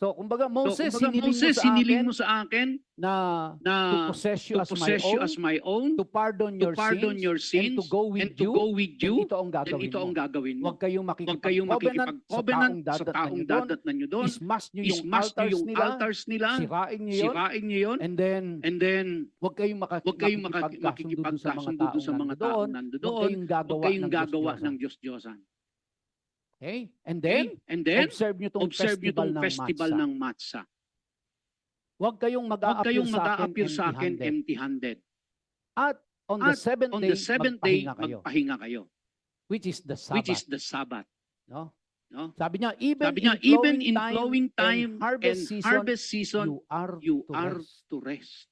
So, kumbaga, Moses, So, kumbaga, Moses, siniling mo sa akin na na to possess you to possess you as my own, to pardon your sins, and to go with and to you, go with then you, ito ang then gagawin ito ang mo. gagawin mo. Huwag kayong Huwag kayong makikipag-covenant makikipag-covenant sa taong dadat nyo doon. Ismash nyo yung Ismash nyo altars yung nila, altars nila, sirain nyo yun, sirain nyo yun, and then and then huwag kayong huwag kayong makikipagkasundo doon sa mga taong nandoon, huwag kayong huwag kayong gagawa gagawa ng Diyos-Diyosan. Okay? And then, And then, observe nyo itong observe nyo festival, itong festival ng ng Matzah. Huwag kayong Huwag kayong mag-a-appear mag-a-appear sa akin empty-handed. empty-handed. At on the seventh On day, the 7th day, magpahinga kayo, magpahinga kayo. which is the Which Sabbath. is the Sabbath. No? No? Sabi niya, even in flowing time and harvest and season, harvest season, you you to are rest. to rest.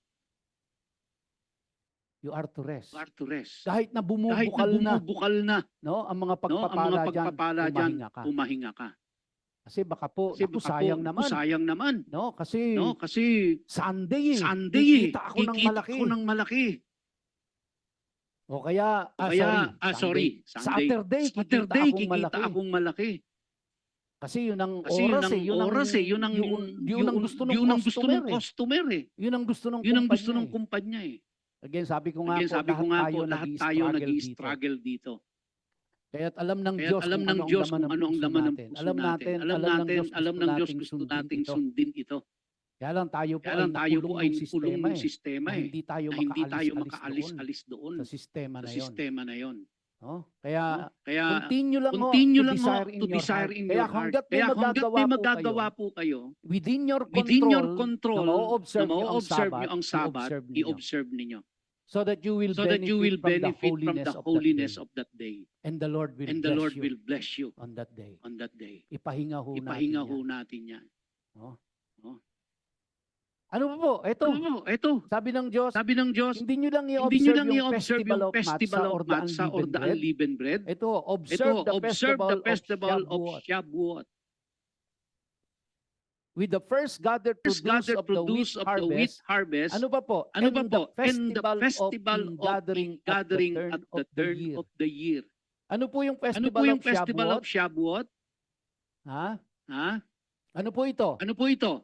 You are to rest. You are to rest. Kahit na Kahit na bumubukal na, no, ang mga no, ang mga pagpapala dyan, umahinga ka. umahinga ka. Kasi baka po, Kasi naku, baka sayang po, naman. sayang naman. No, kasi No? Kasi Sunday eh. Sunday, Kikita ako ng malaki. Ako ng malaki. O kaya, Sorry, Sunday. Saturday, kikita akong malaki. Kasi yun ang Kasi oras eh. yun ang gusto ng customer eh. customer eh. Yun ang gusto ng Yun ang kumpanya gusto ng eh. kumpanya eh. Again, sabi ko nga Again, po, sabi ko nga po, lahat tayo nag-i-struggle dito. nag-i-struggle dito. Kaya't alam ng Kaya Diyos alam kung ng Diyos ano kung ano ang laman ng puso Alam natin, alam ng Diyos gusto nating sundin ito. Kaya lang tayo po Kaya lang tayo po ay nakulong pulong ng sistema na eh. hindi tayo Na hindi tayo makaalis-alis makaalis-alis doon sa sistema sa na yun. sistema na yon. No? Kaya, Kaya continue lang continue ho, lang to desire in your heart. Kaya hanggat may magagawa po kayo within your control na na ma-observe nyo ang Sabbath, i-observe ninyo. so that you will So that you will benefit from the holiness of of that day. and the Lord will And the Lord bless you will bless you on that day. on that day. Ipahinga ho Ipahinga natin ho yan. natin yan. Ano pa po? Ito, Ito, sabi ng Diyos, sabi ng Diyos, hindi nyo lang hindi nyo lang i-observe i-observe yung yung festival of Matzah or the unleavened bread. Ito, Ito, observe the festival of Shavuot. Shavuot. With the first gathered First produce gathered of the wheat produce of the wheat harvest. harvest. Ano pa po? Ano pa po? And the festival of gathering at the turn of the year. Ano po yung Ano festival po yung of festival Shavuot? of Shavuot? Ha? Ha? Ano po ito? Ano po ito?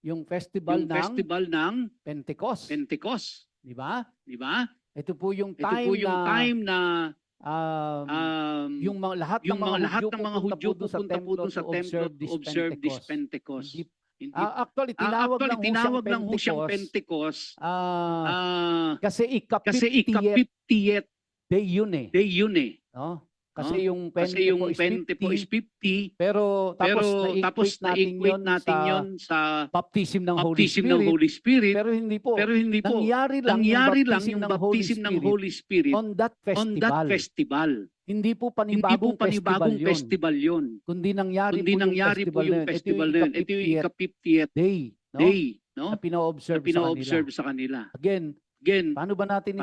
Yung festival Yung ng festival ng Pentecost. Pentecost. Di ba? Di ba? Ito po yung Ito po yung time na yung mga lahat ng mga Hudyo pupunta po doon sa templo to observe this Pentecost. Actually, tinawag lang ho siyang Pentecost. Kasi Kasi ika-50th day yun eh. day yun eh. No? Kasi yung Kasi yung Pente Pente po is 50. pero Tapos na-equate natin yon sa baptism ng Holy Spirit. Pero hindi po. Pero hindi po. Nangyari lang yung baptism ng Holy Spirit on that on that festival. Hindi po Hindi po panibagong festival yun. Kundi nangyari po yung festival na yun. Ito yung ika-50th day, no? day, no? Na pina-observe sa kanila. Again, Again, paano ba natin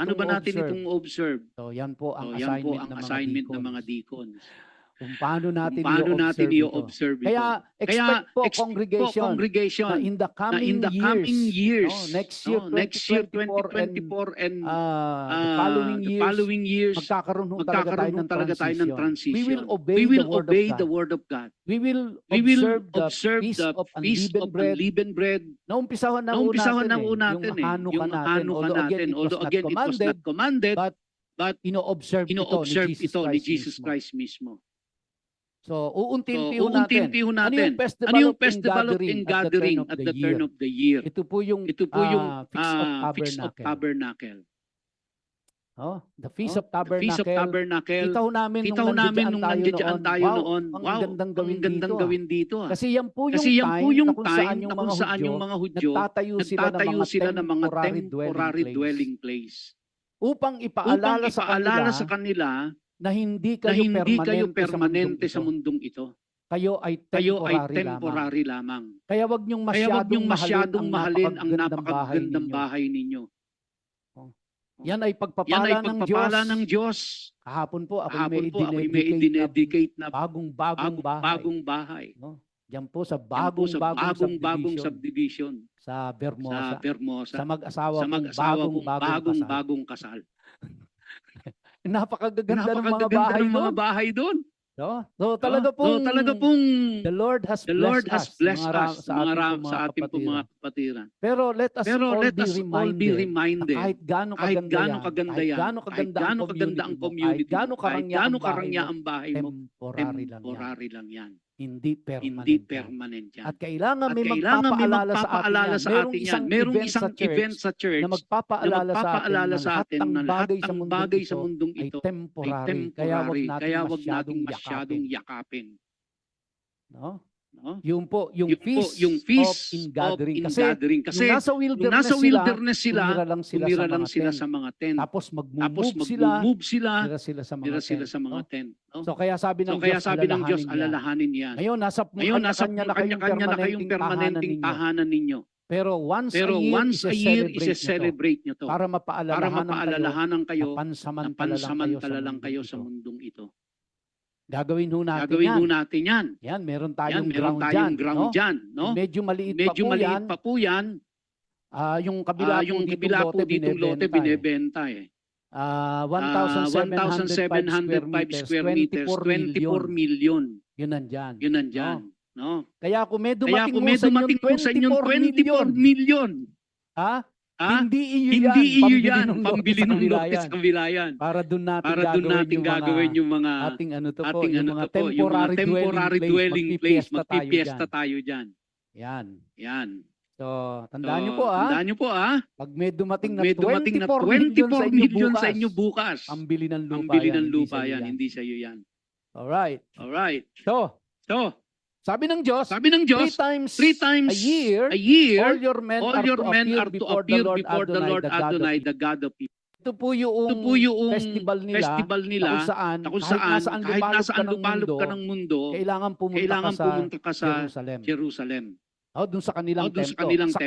itong observe? So, yan po ang Yan po assignment, ang assignment ng mga deacons. Kung paano natin i-observe ito. Kaya expect po congregation na in the coming years, next year 2024 and the following years, magkakaroon talaga tayo ng transition. We will obey the word of God. We will observe the feast of unleavened bread. Naumpisahan na po natin yung Hanukkah natin. Although again, it was not commanded, but ino-observe ito ni Jesus Christ mismo. So, uunti-unti ho natin. Ano yung festival of ingathering at the turn of the year? Ito po yung Feast of Tabernacle. Oh, the Feast of Tabernacle. Kita ho namin nung nandiyan tayo noon. Wow, ang gandang gawin dito. Kasi yan po yung time na kung saan yung mga Hudyo nagtatayo sila ng mga temporary dwelling place. Upang ipaalala sa kanila na hindi kayo permanente sa mundong ito. Kayo ay temporary lamang. Kaya wag niyong masyadong mahalin ang napakagandang bahay ninyo. Yan ay Yan ay pagpapala pagpapala ng ng Diyos. Diyos. Kahapon po ako Kahapon may po ako may dinedicate na bagong bahay. bagong bahay. No? Diyan po sa Yan po sa bagong subdivision subdivision sa sa Vermosa. Vermosa. Sa mag-asawa Sa kong mag-asawa kong bagong kasal. Napakaganda ng mga Napakaganda bahay ng mga doon. bahay doon. No? So, talaga pong the Lord has Lord has blessed blessed us sa ating pong mga kapatiran. Pero let us Let us all be na reminded kahit gaano kahit gaano kaganda kaganda yan, yan, kahit gaano kaganda ang community kahit gaano mo, karangya ang bahay mo, temporary lang yan. Hindi hindi permanent yan. permanent yan. At kailangan At may kailangan may magpapaalala sa atin yan. Merong isang event sa church na na magpapaalala sa atin na na lahat lahat ng ng bagay sa mundong ay ito temporary. Kaya wag nating masyadong yakapin. No? No? Yung feast, yung feast of ingathering. of Kasi ingathering. Kasi nung nasa nung wilderness sila, sila, tumira lang sila tumira lang sila sa sa mga tent. Tapos Tapos mag-move sila, mag-move sila, tira sila sa mga mga tent. tent. No? So kaya sabi ng Diyos, alalahanin yan. alalahanin yan. Ngayon, nasa Ngayon, kanya-kanya na kayong permanenteng tahanan ninyo. Pero once Once a year, i-celebrate nyo to. para Para mapaalalahanan kayo mapaalalahanan na kayo, pansamantala lang kayo sa sa mundong ito. Gagawin ho natin Gagawin yan. ho natin yan. Yan, meron Yan, tayong meron ground tayong dyan. ground no? dyan. No? Medyo maliit Medyo maliit pa pa po yan. Yung kabila Yung po kabila po ditong ditong lote lote binebenta eh. 1,705 square meters, 24 million. Yun nandyan. Yun nandyan. No? Kaya kung may Kaya dumating kung may dumating mo sa inyong 24 million, ha? hindi Hindi iyo yan, yan, pambili ng lote sa kabilayan. Para doon natin gagawin yung mga ating yung mga temporary dwelling place, magpipiesta tayo dyan. Yan. So, tandaan niyo po Tandaan niyo po pag may dumating na May dumating na 24 million sa inyo bukas. Pambili ng lupa yan, hindi sa iyo yan. Alright. So, sabi ng Diyos, three times a year, all your men are to appear before the Lord Adonai, the God of Israel. Ito po yung festival nila na kung saan kahit nasaan lupalop ka ng mundo, kailangan pumunta ka sa Jerusalem. Doon sa kanilang templo. Sa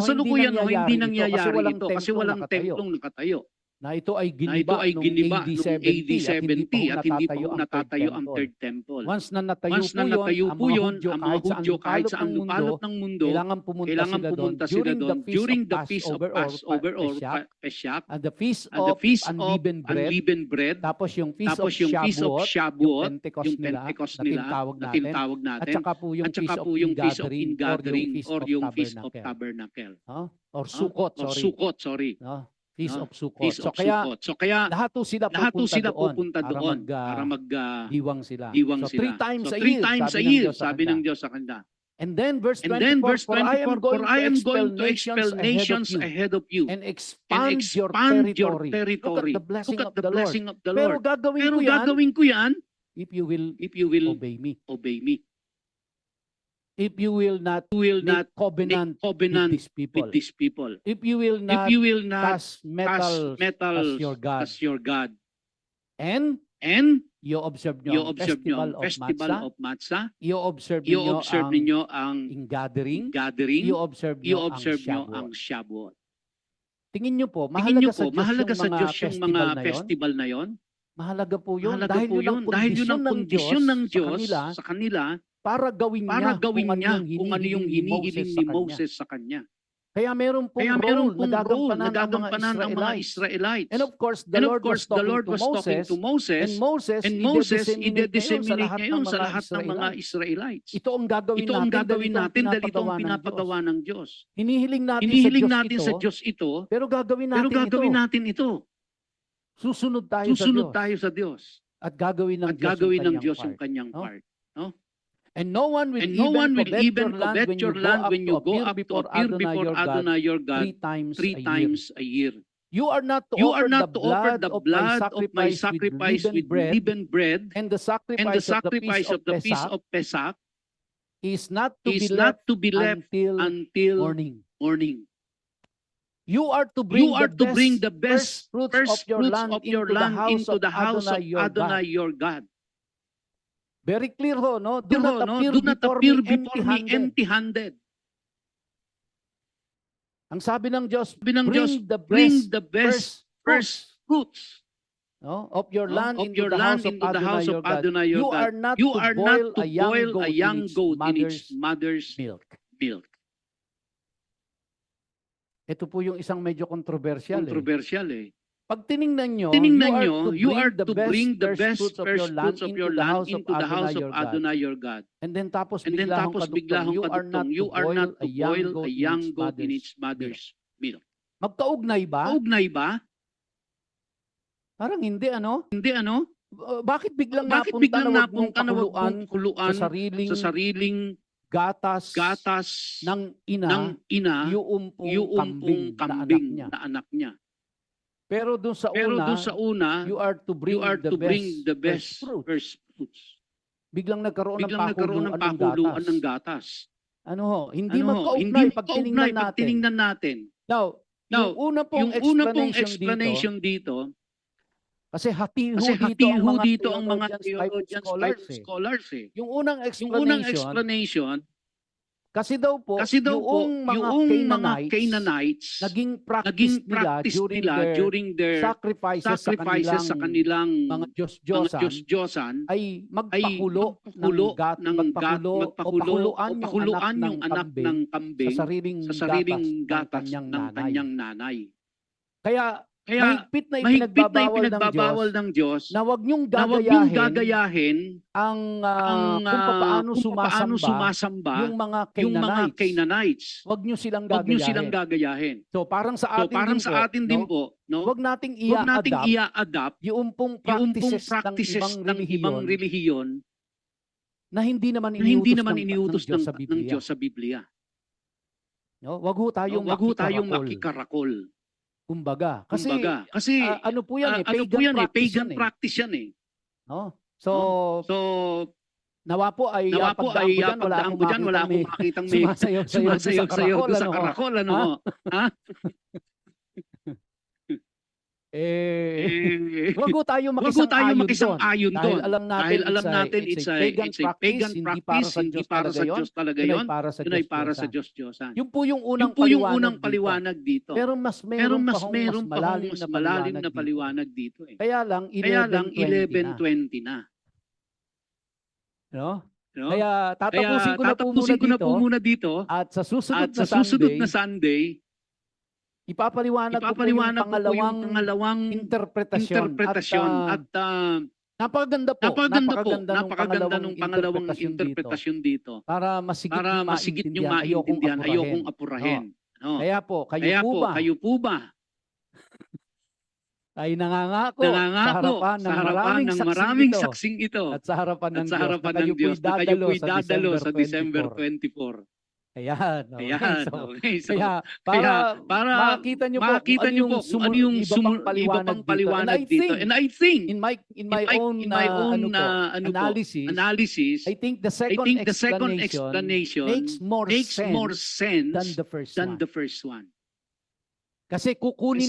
kasalukuyan hindi nangyayari ito kasi walang templong nakatayo. Na ito ay giniba noong AD 70 at hindi pa natatayo ang third temple. Once na natayo po yun, ang mga Hudyo kahit saan lupalop ng mundo, kailangan pumunta sila doon during the Feast of Passover or Pesach, and the Feast of Unleavened Bread, tapos yung Feast of Shavuot, yung Pentecost nila, na tinatawag natin, at saka po yung Feast of Ingathering or yung Feast of Tabernacle. Or Sukkot, sorry. Feast of Sukkot. So kaya lahat sila pupunta doon para magdiwang sila. So 3 times a year, sabi ng Diyos sa kanila. And then verse 24, for I am going to expel nations ahead of you and expand your territory. Look at the blessing of the Lord. Pero gagawin ko yan if you will obey me. If you will not make covenant with these people. If you will not cast metal as your God. And you observe nyo ang Festival of Matzah. You observe ninyo ang gathering. You observe nyo ang Shavuot. Tingin nyo po, mahalaga sa Diyos yung mga festival na yon. Mahalaga po yun. Dahil yun ang kondisyon ng Diyos sa kanila para gawin niya kung ano yung hinihiling ni Moses sa kanya. Kaya meron pong role na gagampanan ng mga Israelites. And of course, the Lord was talking to Moses, and Moses i-disseminate niya yun sa lahat ng mga Israelites. Ito ang gagawin natin dahil ito ang pinapagawa ng Diyos. Hinihiling natin sa Diyos ito, pero gagawin natin ito. Susunod tayo sa Diyos. At gagawin ng Diyos yung kanyang part. And no one will even covet your land when you go up to appear before Adonai your God 3 times a year. You are not to offer the blood of my sacrifice with leavened bread, and the sacrifice of the Feast of Pesach is not to be left until morning. You are to bring the best fruits of your land into the house of Adonai your God. Very clear ho, no? Do not appear before me empty-handed. Ang sabi ng Diyos, bring the best fruits, no, of your no, land of into your the land house of into the Adonai house your of God. Adonai your You God. are not You to are boil not to a young boil a goat young goat in its mother's mother's milk. milk. Ito po yung isang medyo controversial. Controversial eh. Pag tiningnan nyo, Tiningnan you nyo, you are are to to bring the best fruits of your land into the house of Adonai your God. Adonai your God. And then tapos And then bigla hong tapos bigla kaduktong, hong you are not kaduktong, to you are boil not a to young boil a goat young in goat in its its mother's milk. Magkaugnay ba? Kaugnay ba? Parang hindi, ano? Hindi ano? Bakit biglang Bakit napunta biglang na wag mong napunta na wag pakuluan mong kuluan sa sariling gatas ng ina ng ina yung yung kambing pong kambing na na anak niya? Pero doon sa Pero una, doon sa una, you are to bring the best fruit. first fruits. Biglang nagkaroon Biglang ng nagkaroon ng pakuluan ng gatas. Ano ho, hindi Hindi magkaugnay pag magkaugnay tiningnan pag natin. tiningnan natin. Now, yung una pong explanation dito, kasi hati kasi ho dito ang mga theologians, theologians, Bible scholars eh. Yung unang Yung unang explanation, explanation, kasi daw po, yung mga Canaanites naging naging practice practice nila during their sacrifices sacrifices sa kanilang mga Diyos-Diyosan ay magpakulo magpakulo o pakuluan yung anak ng kambing sa sa sariling gatas gatas ng ng kanyang nanay. Kaya Kaya mahigpit na mahigpit na ipinagbabawal ng Diyos na wag niyong na wag niyong gagayahin gagayahin kung paano sumasamba yung mga yung mga Canaanites. Wag niyo silang Wag niyo silang gagayahin. gagayahin. So parang sa So atin parang sa atin din no? po, no? Wag nating Wag nating i-adapt i-adapt yung pong yung practices ng ibang relihiyon na hindi naman na hindi naman iniutos ng ng Diyos sa Biblia. No, wag ho tayong makikarakol. Kumbaga, kasi ano po yan pagan practice yan eh. No? So nawa po ay pagdaan ko dyan, wala akong makitang may sumasayaw sa karakol, ano? Ha? Wag ho tayo makisang-ayon doon. Dahil alam natin it's a pagan practice, hindi para sa Diyos talaga yon. Yun ay para sa Diyos-Diyosan. Yun po yung unang paliwanag dito. Pero mas meron pa mas malalim na paliwanag dito eh. Kaya lang 11:20 na. No? Kaya tatapusin ko na po muna dito at sa susunod na Sunday ipapaliwanag ko po yung pangalawang interpretasyon at napakaganda ng pangalawang interpretasyon dito para masigit nyo maintindihan, ayokong apurahin. No? Kaya po, kayo po ba ay nangangako sa harapan ng maraming saksing ito at sa harapan ng Diyos na kayo po'y dadalo sa December 24. Ayan. Okay. So, kaya para makita niyo po ano yung iba pang paliwanag dito. And I think in my own analysis, I think the second explanation makes more sense than the first one. Kasi kukunin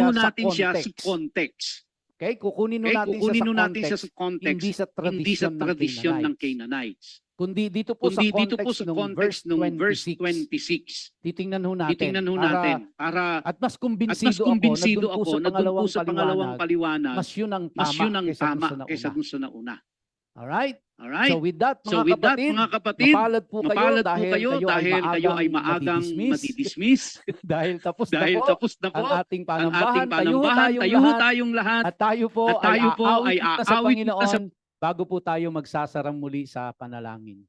natin siya sa context. Okay? Kukunin natin siya sa context, hindi sa tradisyon ng Canaanites. Kundi dito po sa context ng verse 26. Titingnan ho natin. Para at mas kumbinsido ako na doon po sa pangalawang paliwanag, mas yun ang tama kaysa dun sa nauna. Alright? So with that, mga kapatid, mapalad po kayo dahil kayo ay maagang madidismiss. dahil tapos na po ang ating panambahan. Tayo tayong lahat. At tayo po ay aawit sa Panginoon bago po tayo magsasarang muli sa panalangin.